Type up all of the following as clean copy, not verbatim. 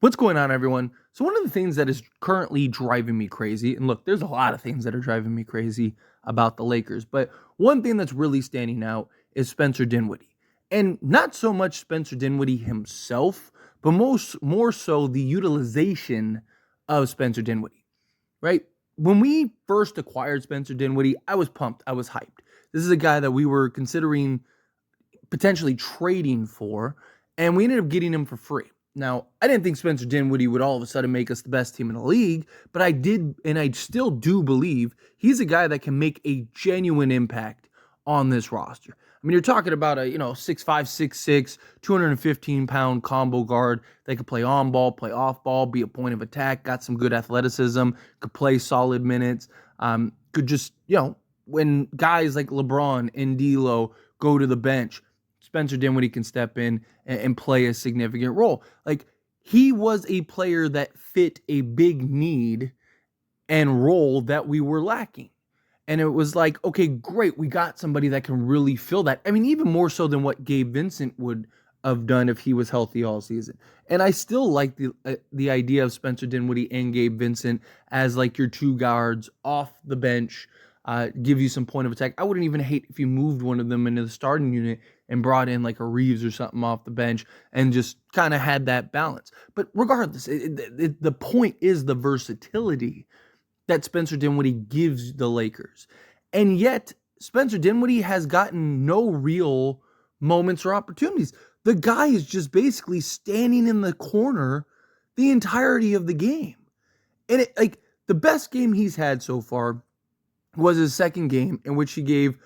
What's going on, everyone? So, one of the things that is currently driving me crazy, and look, there's a lot of things that are driving me crazy about the Lakers, but one thing that's really standing out is Spencer Dinwiddie. And not so much Spencer Dinwiddie himself, but more so the utilization of Spencer Dinwiddie, right? When we first acquired Spencer Dinwiddie, I was pumped. I was hyped. This is a guy that we were considering potentially trading for, and we ended up getting him for free. Now, I didn't think Spencer Dinwiddie would all of a sudden make us the best team in the league, but I did, and I still do believe he's a guy that can make a genuine impact on this roster. I mean, you're talking about a 6'5", 6'6", 215-pound combo guard that could play on ball, play off ball, be a point of attack, got some good athleticism, could play solid minutes, could just, when guys like LeBron and D'Lo go to the bench, Spencer Dinwiddie can step in and play a significant role. Like, he was a player that fit a big need and role that we were lacking. And it was like, okay, great, we got somebody that can really fill that. I mean, even more so than what Gabe Vincent would have done if he was healthy all season. And I still like the idea of Spencer Dinwiddie and Gabe Vincent as like your two guards off the bench, give you some point of attack. I wouldn't even hate if you moved one of them into the starting unit and brought in like a Reeves or something off the bench and just kind of had that balance. But regardless, the point is the versatility that Spencer Dinwiddie gives the Lakers. And yet, Spencer Dinwiddie has gotten no real moments or opportunities. The guy is just basically standing in the corner the entirety of the game. And the best game he's had so far was his second game, in which he gave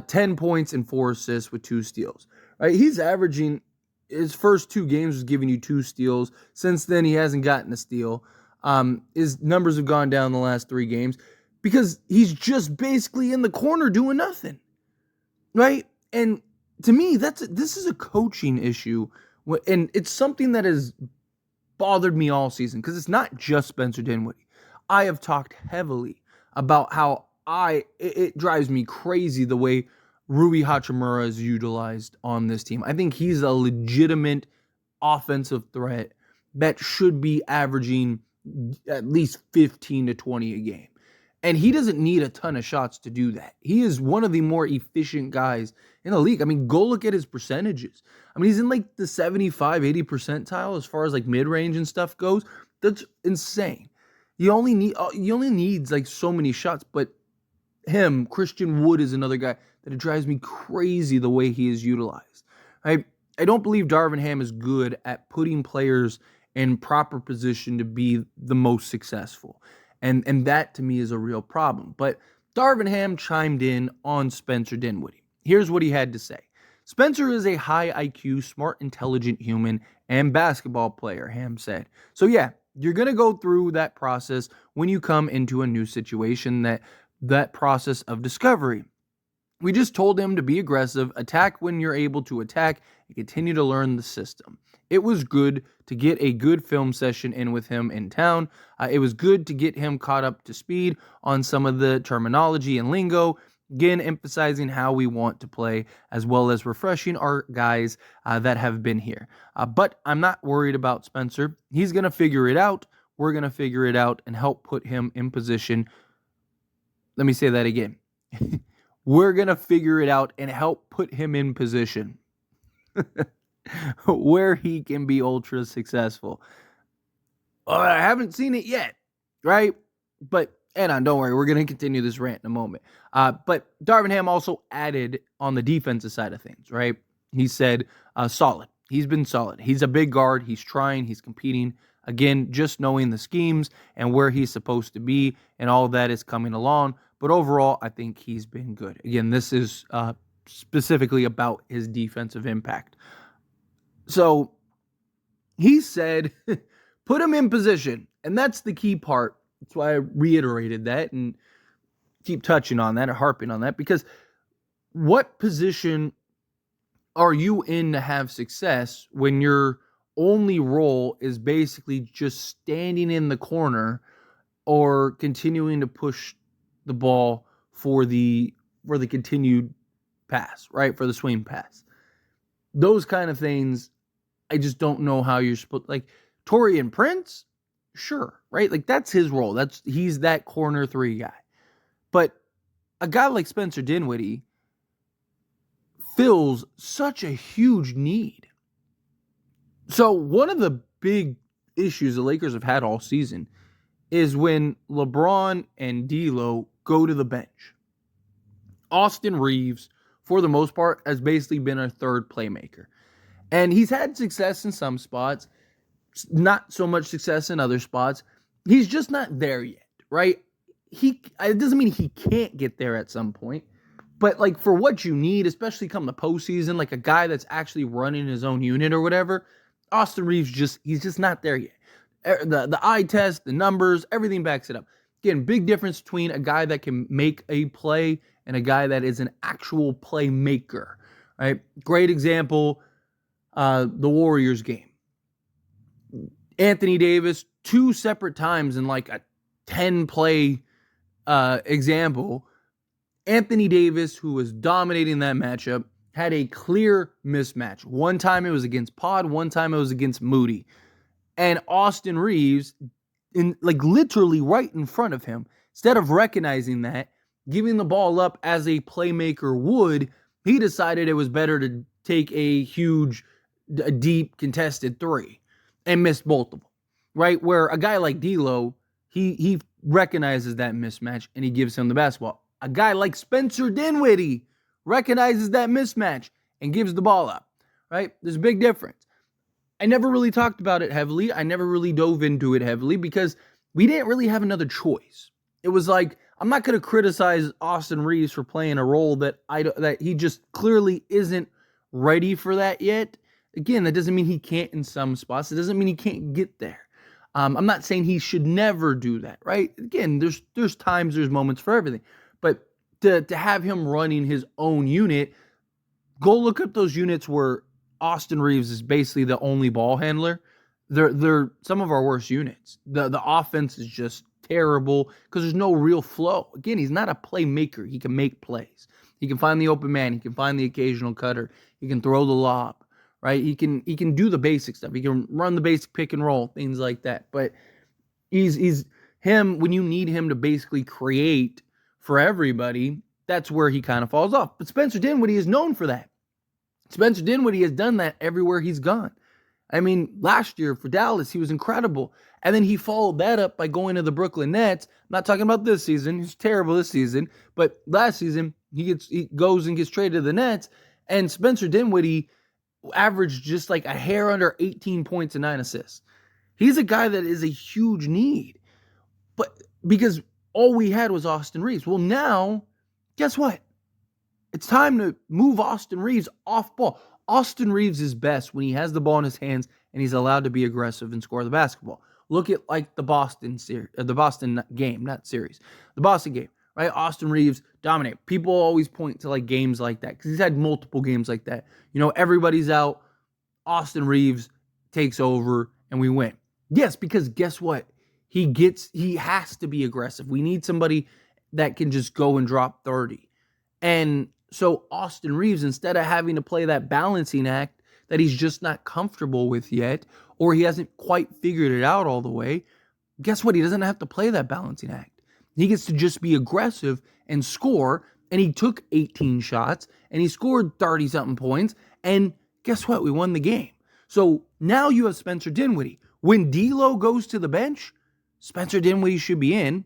10 points and 4 assists with 2 steals. Right? He's averaging, his first 2 games was giving you 2 steals. Since then, he hasn't gotten a steal. His numbers have gone down the last 3 games because he's just basically in the corner doing nothing, right? And to me, this is a coaching issue, and it's something that has bothered me all season because it's not just Spencer Dinwiddie. I have talked heavily about how it drives me crazy the way Rui Hachimura is utilized on this team. I think he's a legitimate offensive threat that should be averaging at least 15 to 20 a game. And he doesn't need a ton of shots to do that. He is one of the more efficient guys in the league. I mean, go look at his percentages. I mean, he's in like the 75, 80 percentile as far as like mid-range and stuff goes. That's insane. He only needs like so many shots, but Christian Wood is another guy that it drives me crazy the way he is utilized. I don't believe Darvin Ham is good at putting players in proper position to be the most successful. And that to me is a real problem. But Darvin Ham chimed in on Spencer Dinwiddie. Here's what he had to say. Spencer is a high IQ, smart, intelligent human and basketball player, Ham said. So yeah, you're going to go through that process when you come into a new situation, that process of discovery. We just told him to be aggressive, attack when you're able to attack, and continue to learn the system. It was good to get a good film session in with him in town. It was good to get him caught up to speed on some of the terminology and lingo, again, emphasizing how we want to play, as well as refreshing our guys that have been here. But I'm not worried about Spencer. He's going to figure it out. We're going to figure it out and help put him in position. Let me say that again. We're going to figure it out and help put him in position where he can be ultra successful. I haven't seen it yet, right? But, don't worry, we're going to continue this rant in a moment. But Darvin Ham also added on the defensive side of things, right? He said, solid. He's been solid. He's a big guard. He's trying. He's competing. Again, just knowing the schemes and where he's supposed to be and all that is coming along. But overall, I think he's been good. Again, this is specifically about his defensive impact. So he said, put him in position. And that's the key part. That's why I reiterated that and keep touching on that or harping on that. Because what position are you in to have success when your only role is basically just standing in the corner or continuing to push the ball for the continued pass, right? For the swing pass. Those kind of things, I just don't know how you're supposed, like, Taurean Prince, sure, right? Like that's his role. He's that corner 3 guy. But a guy like Spencer Dinwiddie fills such a huge need. So one of the big issues the Lakers have had all season is when LeBron and D'Lo go to the bench. Austin Reeves, for the most part, has basically been a third playmaker. And he's had success in some spots, not so much success in other spots. He's just not there yet, right? It doesn't mean he can't get there at some point. But like for what you need, especially come the postseason, like a guy that's actually running his own unit or whatever, Austin Reeves he's just not there yet. The eye test, the numbers, everything backs it up. Again, big difference between a guy that can make a play and a guy that is an actual playmaker. Right? Great example, the Warriors game. Anthony Davis, 2 separate times in like a 10-play example. Anthony Davis, who was dominating that matchup, had a clear mismatch. One time it was against Pod, one time it was against Moody. And Austin Reeves, literally right in front of him, instead of recognizing that, giving the ball up as a playmaker would, he decided it was better to take a huge, deep, contested 3 and missed both of them, right? Where a guy like D'Lo, he recognizes that mismatch and he gives him the basketball. A guy like Spencer Dinwiddie recognizes that mismatch and gives the ball up, right? There's a big difference. I never really talked about it heavily. I never really dove into it heavily because we didn't really have another choice. It was like, I'm not going to criticize Austin Reeves for playing a role that he just clearly isn't ready for that yet. Again, that doesn't mean he can't in some spots. It doesn't mean he can't get there. I'm not saying he should never do that, right? Again, there's times, there's moments for everything. But to have him running his own unit, go look up those units where Austin Reeves is basically the only ball handler. They're some of our worst units. The offense is just terrible because there's no real flow. Again, he's not a playmaker. He can make plays. He can find the open man. He can find the occasional cutter. He can throw the lob, right? He can do the basic stuff. He can run the basic pick and roll, things like that. But he's him when you need him to basically create for everybody, that's where he kind of falls off. But Spencer Dinwiddie is known for that. Spencer Dinwiddie has done that everywhere he's gone. I mean, last year for Dallas, he was incredible. And then he followed that up by going to the Brooklyn Nets. I'm not talking about this season. He's terrible this season. But last season, he goes and gets traded to the Nets. And Spencer Dinwiddie averaged just like a hair under 18 points and 9 assists. He's a guy that is a huge need. But because all we had was Austin Reeves. Well, now, guess what? It's time to move Austin Reeves off ball. Austin Reeves is best when he has the ball in his hands and he's allowed to be aggressive and score the basketball. Look at like the Boston game, not series. The Boston game, right? Austin Reeves dominate. People always point to like games like that because he's had multiple games like that. You know, everybody's out. Austin Reeves takes over and we win. Yes, because guess what? He has to be aggressive. We need somebody that can just go and drop 30. And so Austin Reeves, instead of having to play that balancing act that he's just not comfortable with yet, or he hasn't quite figured it out all the way, guess what? He doesn't have to play that balancing act. He gets to just be aggressive and score, and he took 18 shots, and he scored 30-something points, and guess what? We won the game. So now you have Spencer Dinwiddie. When D'Lo goes to the bench, Spencer Dinwiddie should be in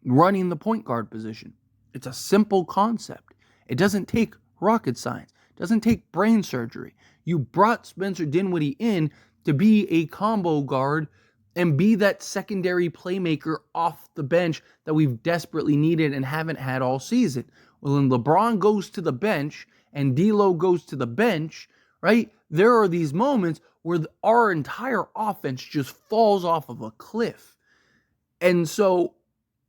running the point guard position. It's a simple concept. It doesn't take rocket science. It doesn't take brain surgery. You brought Spencer Dinwiddie in to be a combo guard and be that secondary playmaker off the bench that we've desperately needed and haven't had all season. Well, when LeBron goes to the bench and D'Lo goes to the bench, right, there are these moments where our entire offense just falls off of a cliff. And so,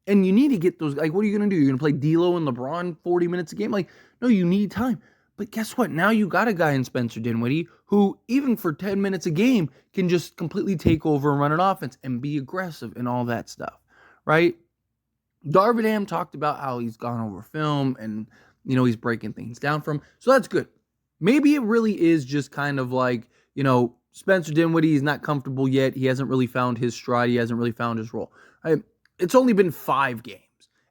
and you need to get those, like, what are you going to do? You're going to play D'Lo and LeBron 40 minutes a game? Like, no, you need time. But guess what? Now you got a guy in Spencer Dinwiddie who, even for 10 minutes a game, can just completely take over and run an offense and be aggressive and all that stuff, right? Darvin Ham talked about how he's gone over film and, you know, he's breaking things down from him. So that's good. Maybe it really is just kind of like, you know, Spencer Dinwiddie is not comfortable yet. He hasn't really found his stride. He hasn't really found his role. Right? It's only been 5 games.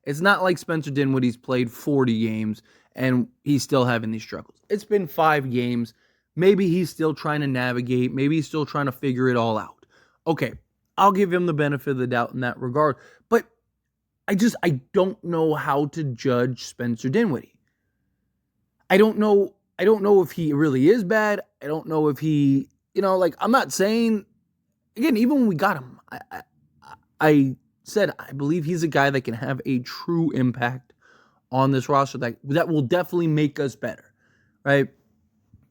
It's not like Spencer Dinwiddie's played 40 games and he's still having these struggles. It's been 5 games. Maybe he's still trying to navigate. Maybe he's still trying to figure it all out. Okay, I'll give him the benefit of the doubt in that regard. But I don't know how to judge Spencer Dinwiddie. I don't know if he really is bad. I don't know if he, I'm not saying, again, even when we got him, I said I believe he's a guy that can have a true impact on this roster that will definitely make us better, right?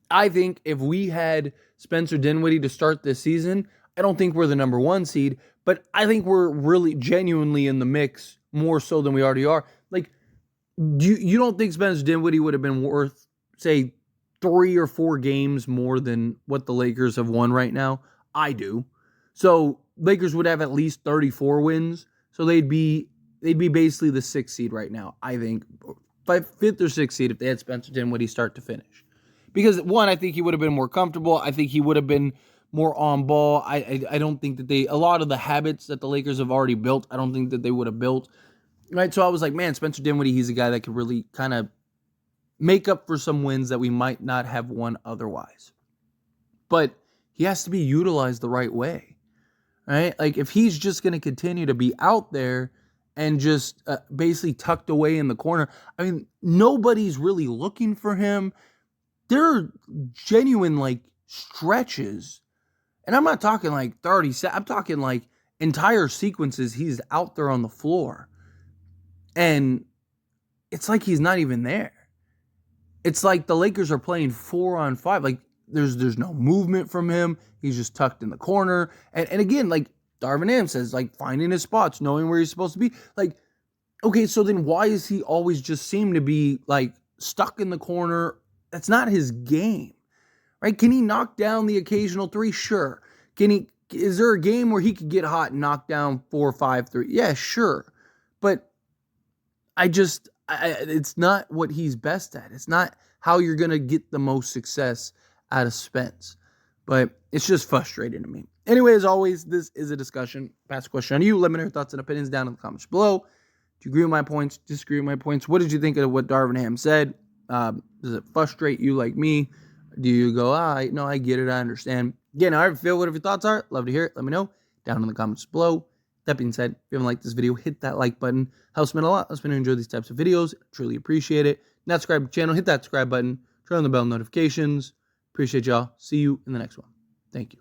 I think if we had Spencer Dinwiddie to start this season, I don't think we're the number 1 seed, but I think we're really genuinely in the mix more so than we already are. Like, you don't think Spencer Dinwiddie would have been worth, say, 3 or 4 games more than what the Lakers have won right now? I do. So Lakers would have at least 34 wins. So they'd be basically the 6th seed right now, I think. 5th or 6th seed if they had Spencer Dinwiddie start to finish. Because, one, I think he would have been more comfortable. I think he would have been more on ball. I don't think that a lot of the habits that the Lakers have already built, I don't think that they would have built. Right? So I was like, man, Spencer Dinwiddie, he's a guy that could really kind of make up for some wins that we might not have won otherwise. But he has to be utilized the right way. Right? Like, if he's just going to continue to be out there and just basically tucked away in the corner, I mean, nobody's really looking for him. There are genuine, stretches. And I'm not talking 30 seconds. I'm talking entire sequences he's out there on the floor. And it's like he's not even there. It's like the Lakers are playing 4-on-5. There's no movement from him. He's just tucked in the corner. And again, Darvin Ham says, finding his spots, knowing where he's supposed to be. Okay, so then why is he always just seem to be, stuck in the corner? That's not his game, right? Can he knock down the occasional 3? Sure. Is there a game where he could get hot and knock down 4 or 5 3? Yeah, sure. But it's not what he's best at. It's not how you're going to get the most success out of Spence. But it's just frustrating to me. Anyway, as always, this is a discussion. Pass a question on you. Let me know your thoughts and opinions down in the comments below. Do you agree with my points? Disagree with my points? What did you think of what Darvin Ham said? Does it frustrate you like me? Do you go, no, I get it, I understand. Again, however you feel, whatever your thoughts are, love to hear it. Let me know down in the comments below. That being said, if you haven't liked this video, hit that like button. Helps me a lot. Helps me to enjoy these types of videos. Truly appreciate it. Not subscribe to the channel, hit that subscribe button. Turn on the bell notifications. Appreciate y'all. See you in the next one. Thank you.